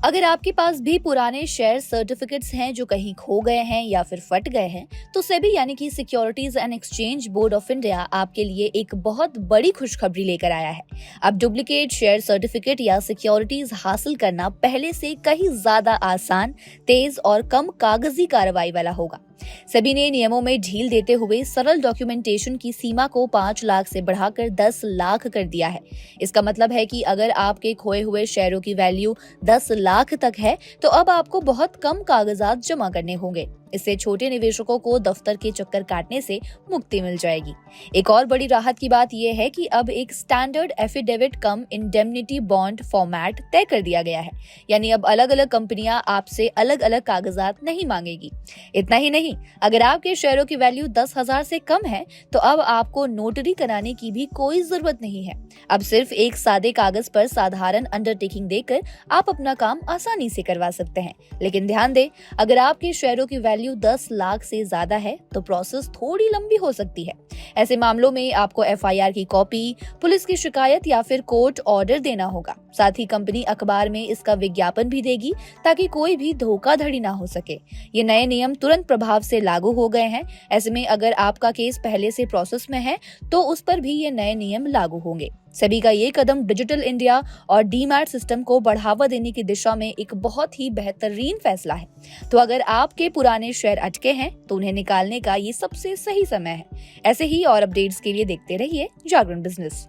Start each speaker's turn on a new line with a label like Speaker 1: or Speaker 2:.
Speaker 1: अगर आपके पास भी पुराने शेयर सर्टिफिकेट्स हैं जो कहीं खो गए हैं या फिर फट गए हैं, तो सेबी यानी कि securities and exchange board of India आपके लिए एक बहुत बड़ी खुशखबरी लेकर आया है। अब डुप्लीकेट शेयर सर्टिफिकेट या सिक्योरिटीज हासिल करना पहले से कहीं ज्यादा आसान, तेज और कम कागजी कार्रवाई वाला होगा। सेबी ने नियमों में ढील देते हुए सरल डॉक्यूमेंटेशन की सीमा को 5 लाख से बढ़ाकर 10 लाख कर दिया है। इसका मतलब है कि अगर आपके खोए हुए शेयरों की वैल्यू 10 लाख तक है, तो अब आपको बहुत कम कागजात जमा करने होंगे। इससे छोटे निवेशकों को दफ्तर के चक्कर काटने से मुक्ति मिल जाएगी। एक और बड़ी राहत की बात यह है कि अब एक स्टैंडर्ड एफिडेविट कम इंडेमनिटी बॉन्ड फॉर्मेट तय कर दिया गया है, यानी अब अलग अलग कंपनियां आपसे अलग अलग कागजात नहीं मांगेगी। इतना ही नहीं, अगर आपके शेयरों की वैल्यू 10,000 से कम है, तो अब आपको नोटरी कराने की भी कोई जरूरत नहीं है। अब सिर्फ एक सादे कागज पर साधारण अंडरटेकिंग देकर आप अपना काम आसानी से करवा सकते हैं। लेकिन ध्यान दें, अगर आपके शेयरों की वैल्यू 10 लाख से ज्यादा है, तो प्रोसेस थोड़ी लंबी हो सकती है। ऐसे मामलों में आपको एफआईआर की कॉपी, पुलिस की शिकायत या फिर कोर्ट ऑर्डर देना होगा। साथ ही कंपनी अखबार में इसका विज्ञापन भी देगी, ताकि कोई भी धोखाधड़ी ना हो सके। ये नए नियम तुरंत प्रभाव से लागू हो गए हैं। ऐसे में अगर आपका केस पहले से प्रोसेस में है, तो उस पर भी ये नए नियम लागू होंगे। सेबी का ये कदम डिजिटल इंडिया और डीमैट सिस्टम को बढ़ावा देने की दिशा में एक बहुत ही बेहतरीन फैसला है। तो अगर आपके पुराने शेयर अटके हैं, तो उन्हें निकालने का ये सबसे सही समय है। ऐसे ही और अपडेट्स के लिए देखते रहिए जागरण बिजनेस।